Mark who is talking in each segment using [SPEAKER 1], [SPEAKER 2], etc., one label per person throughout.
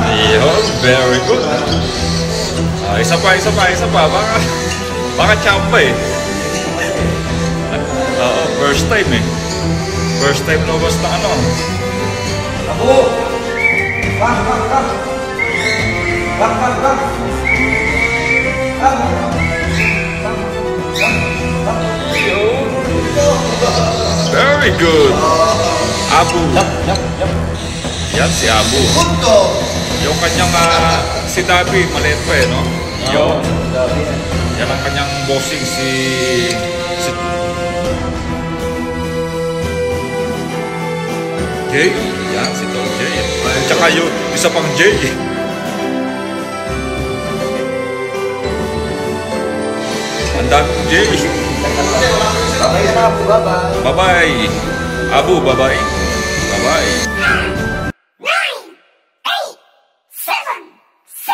[SPEAKER 1] Ayun, very good. Isa pa. Baka chamba eh. Oo, first time eh. First time lumabas na ano.
[SPEAKER 2] Abo! Bak!
[SPEAKER 1] Very good. Abu.
[SPEAKER 2] Yep.
[SPEAKER 1] Yan si Abu. Yung kanyang si Dabi, maliit pa eh, no? Yung yan ang kanyang bossing si Jay. Yan, si Tol Jay. At saka yung isa pang Jay. Ang daming Jay. Bye-bye. Abu, bye-bye. Bye-bye.
[SPEAKER 3] 9, 8, 7, 6,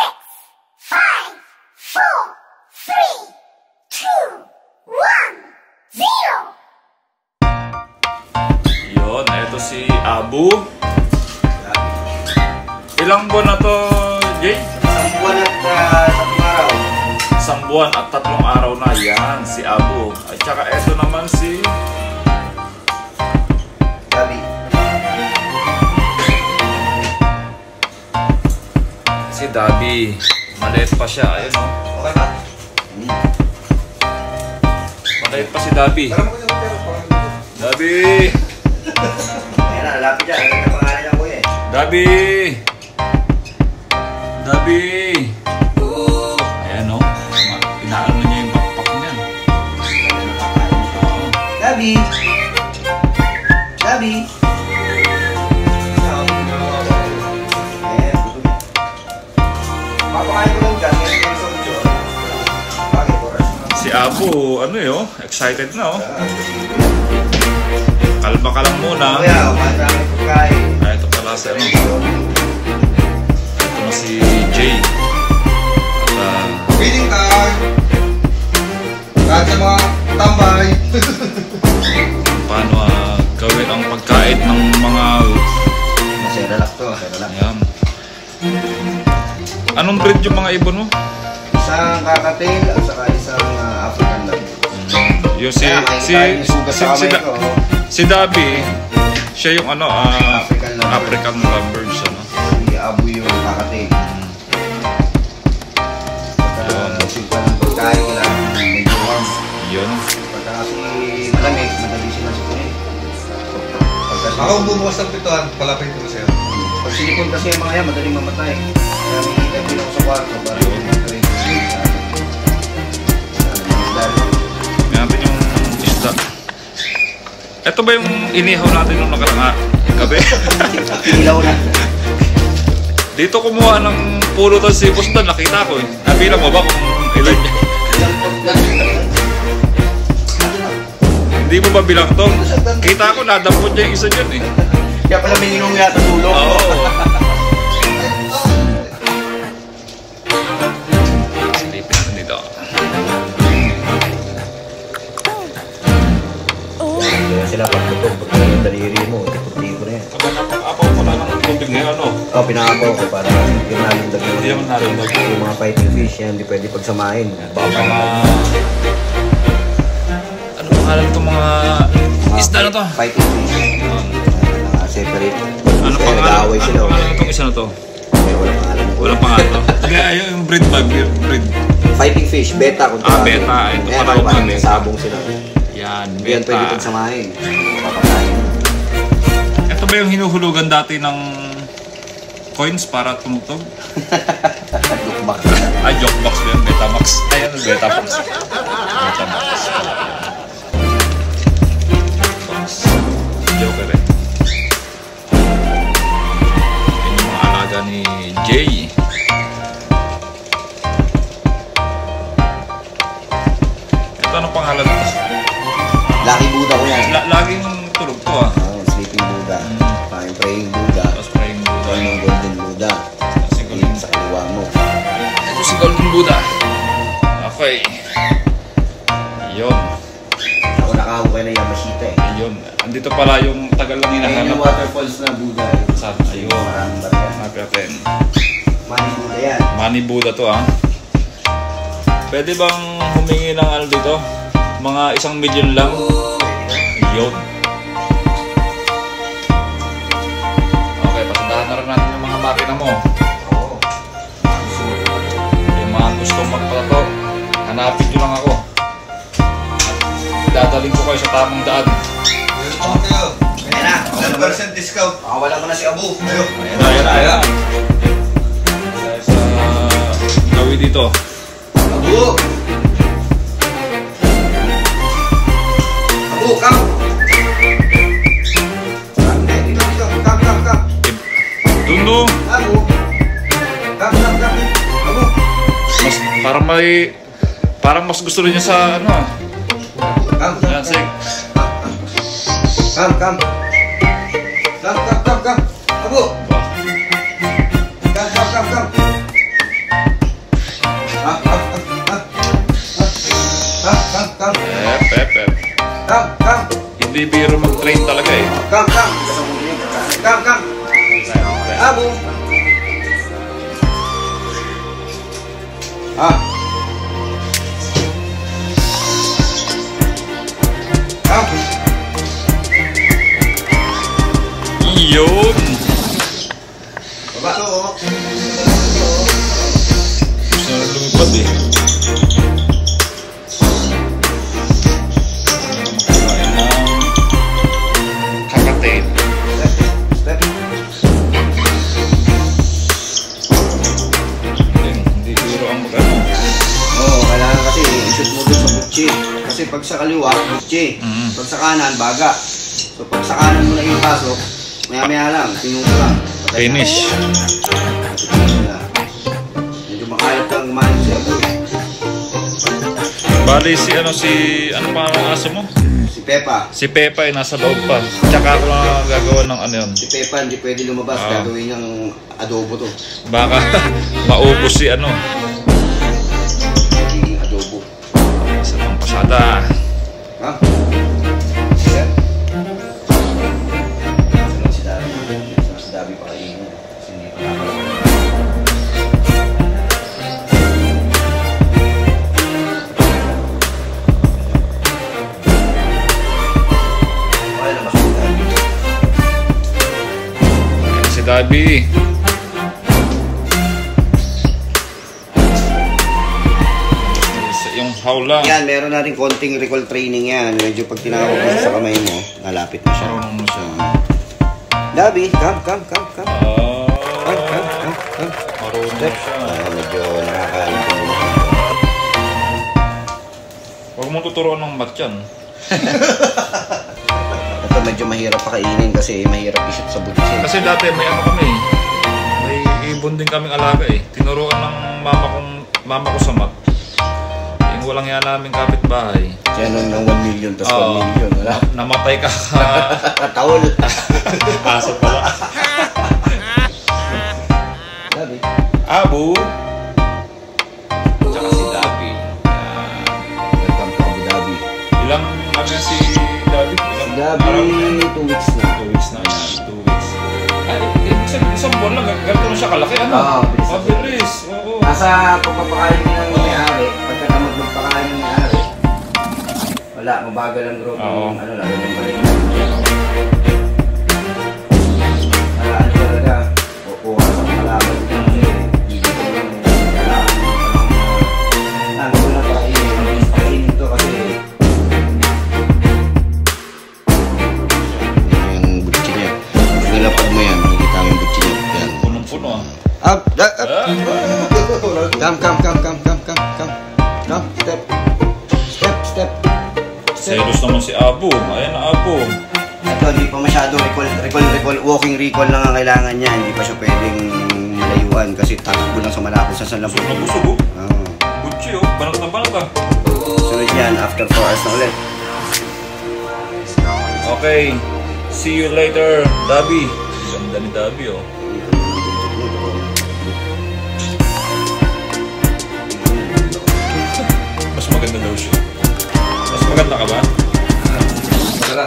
[SPEAKER 3] 5, 4, 3, 2, 1, 0.
[SPEAKER 1] Yun, eto si Abu. Ilang buwan na to, Jay?
[SPEAKER 2] Isang buwan at 3 araw.
[SPEAKER 1] 1 buwan at 3 araw na. Yan, si Abu. At saka eto naman si
[SPEAKER 2] Gabi.
[SPEAKER 1] si Dabi. Maliit pa siya. Ayun o.
[SPEAKER 2] Okay ba?
[SPEAKER 1] Maliit pa si Dabi. Dabi!
[SPEAKER 2] Ayan na, lalapit dyan. Ayan na pangalan niya, kuya eh.
[SPEAKER 1] Dabi! Dabi! Ayan o. Pinaano niya yung backpack niyan.
[SPEAKER 2] Gabi! Gabi! Papakain ko lang dyan. Ngayon ko sa video. Bakit oras mo?
[SPEAKER 1] Si Abu, ano yun? Excited na o. Kalma ka lang muna.
[SPEAKER 2] Kuya, umahan namin pagkain.
[SPEAKER 1] Ito pala si ano. Ito na si Jay. At
[SPEAKER 4] Waiting time! Kahit sa mga tambay!
[SPEAKER 1] paano gawin ang pagkain ng mga
[SPEAKER 2] Masaya lang to. Masaya lang.
[SPEAKER 1] ayan. Anong breed yung mga ibon mo?
[SPEAKER 2] Isang kakatail at saka isang African lang.
[SPEAKER 1] Yung
[SPEAKER 2] Kaya makikita yung sugat sa kamay ko.
[SPEAKER 1] si Dabi, siya yung ano, African lovebirds, ano?
[SPEAKER 2] Si Abu yung kakatail. Pagka simpa ng pagkain nila, medyo warm.
[SPEAKER 1] Yun.
[SPEAKER 2] Pagka kasi malamig, madali sila sikunin.
[SPEAKER 4] Ako bumukas ng pituan, palapit ko na sa'yo.
[SPEAKER 2] Pag silikon kasi yung mga yan, madaling mamatay. Kaya may ikabin ako sa kwarto para yung mag-train.
[SPEAKER 1] May natin yung isda. Ito ba yung inihaw natin nung nakarang gabi?
[SPEAKER 2] Pinilaw na.
[SPEAKER 1] Dito kumuha ng puro to si Bustan, nakita ko eh. Nabilang mo ba kung ilan niya? Hindi mo ba bilang to? Kita ko, nadampot niya yung isa dyan eh.
[SPEAKER 2] Kaya pala may ninong yata tulong.
[SPEAKER 1] Oo. Silipin na nito.
[SPEAKER 2] Kaya sila pagkutog, pag yung daliri mo, tipo na yan.
[SPEAKER 1] Kapag napag-apaw ko lang ng tubig ngayon, ano?
[SPEAKER 2] Oo, pinakapaw ko para yung nalindag mo.
[SPEAKER 1] Hindi naman nalindag.
[SPEAKER 2] Yung mga fighting fish yan, hindi pwede pagsamahin.
[SPEAKER 1] Baka mga... Ano pangalan itong mga isda na to?
[SPEAKER 2] Fighting fish. Separate.
[SPEAKER 1] Ano
[SPEAKER 2] Kaya
[SPEAKER 1] pangalan?
[SPEAKER 2] nag-aaway sila.
[SPEAKER 1] Ano pangalan itong isa na to?
[SPEAKER 2] Kaya walang pangalan.
[SPEAKER 1] Walang pangalan to. Kaya yung breed bag, breed.
[SPEAKER 2] Fighting fish, beta. Kung tawagin.
[SPEAKER 1] Beta. Ito
[SPEAKER 2] Ayan,
[SPEAKER 1] pala yung
[SPEAKER 2] parang
[SPEAKER 1] beta.
[SPEAKER 2] sabong sila.
[SPEAKER 1] Yan,
[SPEAKER 2] Hindi yan pwede
[SPEAKER 1] beta.
[SPEAKER 2] pagsamahin. Papakain.
[SPEAKER 1] Ito ba yung hinuhulugan dati ng coins para tumutog?
[SPEAKER 2] Lookback.
[SPEAKER 1] Ah, jokebox ba yun? Betamax. Ay, ano? Betamax. Betamax. Joker eh. Yan yung mga alaga ni Jay. Ito anong pangalan ito?
[SPEAKER 2] Lucky Buddha ko yan.
[SPEAKER 1] Laging tulog to ah.
[SPEAKER 2] Sleeping Buddha. Parang praying Buddha.
[SPEAKER 1] Tapos praying Buddha.
[SPEAKER 2] Ano yung golden Buddha.
[SPEAKER 1] Kasi
[SPEAKER 2] Yung sa kaliwa mo.
[SPEAKER 1] ito si Golden Buddha. Okay. Yun.
[SPEAKER 2] Ako nakahukay na Yamashita eh.
[SPEAKER 1] Yun. Andito pala yung tagal lang
[SPEAKER 2] Ayun yung
[SPEAKER 1] hinahanap.
[SPEAKER 2] waterfalls na Buddha eh.
[SPEAKER 1] Saan? Ayun.
[SPEAKER 2] Maraming barya.
[SPEAKER 1] Hanap natin.
[SPEAKER 2] Mani Buddha yan.
[SPEAKER 1] Money Buddha to ah. Pwede bang humingi ng ano dito? Mga 1 million lang? Yun. Okay, pasandahan na rin natin yung mga makina mo.
[SPEAKER 2] Oo.
[SPEAKER 1] Yung mga gustong magpatato, hanapin nyo lang ako. Dadaling ko kayo sa tamang daan.
[SPEAKER 4] Welcome kayo.
[SPEAKER 2] Kaya na.
[SPEAKER 4] 10% discount.
[SPEAKER 2] Pakawala ko na si Abu.
[SPEAKER 4] Ayun.
[SPEAKER 1] Ayan. Sa gawin dito.
[SPEAKER 2] Abu! Abu, come! Come.
[SPEAKER 1] Dundo.
[SPEAKER 2] Abu! Come. Abu!
[SPEAKER 1] Parang mas gusto rin niya sa ano ah. Yan, sige.
[SPEAKER 2] Come. Abu!
[SPEAKER 1] Bah.
[SPEAKER 2] Come.
[SPEAKER 1] Pep.
[SPEAKER 2] Come.
[SPEAKER 1] Hindi biro mag-train talaga eh.
[SPEAKER 2] Come. Abu!
[SPEAKER 1] Yun.
[SPEAKER 2] Baba.
[SPEAKER 1] Gusto na lumipad eh. Makakain ng kakatail.
[SPEAKER 2] Step.
[SPEAKER 1] Hindi biro ang mag-ano.
[SPEAKER 2] Oo, kailangan kasi i-shoot mo dun sa butchi. Kasi pag sa kaliwa, butchi. Pag sa kanan, baga. So pag sa kanan mo na yung pasok, maya lang, tingnan mo lang. Patay na.
[SPEAKER 1] Finish.
[SPEAKER 2] Medyo makayot kang kumain siya.
[SPEAKER 1] Bali ano pa ang aso mo?
[SPEAKER 2] Si Pepa.
[SPEAKER 1] Si Pepa ay nasa loob pa. Tsaka ako lang gagawa ng ano yun.
[SPEAKER 2] Si Pepa hindi pwede lumabas. Gagawin niyang adobo to.
[SPEAKER 1] Baka maubos si ano.
[SPEAKER 2] Magiging adobo.
[SPEAKER 1] Sa pang pasada.
[SPEAKER 2] Ha? Yan. Sunod si Dabi. Si Dabi pa kainin niya. Kasi hindi pa nakakalaman. Okay na ba si Dabi?
[SPEAKER 1] Ayan si Dabi. Yung hawla.
[SPEAKER 2] Yan, meron natin konting recall training yan. Medyo pag tinawag mo siya sa kamay mo, nalapit na siya.
[SPEAKER 1] Marunong mo siya.
[SPEAKER 2] Dabi, come.
[SPEAKER 1] Ah, marunong
[SPEAKER 2] Step.
[SPEAKER 1] siya.
[SPEAKER 2] Medyo nakakaintindi na siya.
[SPEAKER 1] Huwag mong tuturuan ng mat yan.
[SPEAKER 2] Ito medyo mahirap pakainin kasi mahirap i-shoot sa butsi.
[SPEAKER 1] Kasi dati may ano kami. May ibon din kaming alaga eh. Tinuruan ng mama ko sa mat. Yung walang yan namin kapitbahay.
[SPEAKER 2] Siya nun ng 1 million, tas 1 million, wala?
[SPEAKER 1] Namatay ka.
[SPEAKER 2] Taol.
[SPEAKER 1] Aso pala.
[SPEAKER 2] Dabi.
[SPEAKER 1] Abu. Tsaka si Dabi. Yan.
[SPEAKER 2] Welcome to Abu Dhabi.
[SPEAKER 1] Ilang ano yan si Dabi? Ilang
[SPEAKER 2] Dabi,
[SPEAKER 1] araw?
[SPEAKER 2] 2 weeks na.
[SPEAKER 1] 2 weeks na yan. 2 weeks. Ay, isang buwan lang. Ganito na siya kalaki. Ano?
[SPEAKER 2] Oo, bilis.
[SPEAKER 1] Mabilis. Oo.
[SPEAKER 2] Nasa pagpapakain ng may-ari, pagkatamad magpakain ng may-ari, wala, mabagal ang growth
[SPEAKER 1] Oo.
[SPEAKER 2] ng ano lang, yung balik. Ano talaga, kukuha sa kalaban kasi hindi ko lang kailangan mo palang ano na pakainin to kasi yung butchi niya. Pag nilapag mo yan, makikita mo yung butchi niya. Yan.
[SPEAKER 1] Punong-puno ah.
[SPEAKER 2] Up! Come, step.
[SPEAKER 1] Selos naman si Abu. Ayan na Abu.
[SPEAKER 2] Ito, hindi pa masyado recall, walking recall lang ang kailangan niya. Hindi pa siya pwedeng malayuan kasi tatakbo lang sa malapit sa
[SPEAKER 1] Busog na
[SPEAKER 2] salampot.
[SPEAKER 1] busog oh.
[SPEAKER 2] Oo.
[SPEAKER 1] Butchi oh. Banat na banat ah.
[SPEAKER 2] Sunod yan, after 4 hours na ulit.
[SPEAKER 1] Okay. See you later, Dabi. Ganda ni Dabi oh. Maganda ka ba?
[SPEAKER 4] Tara.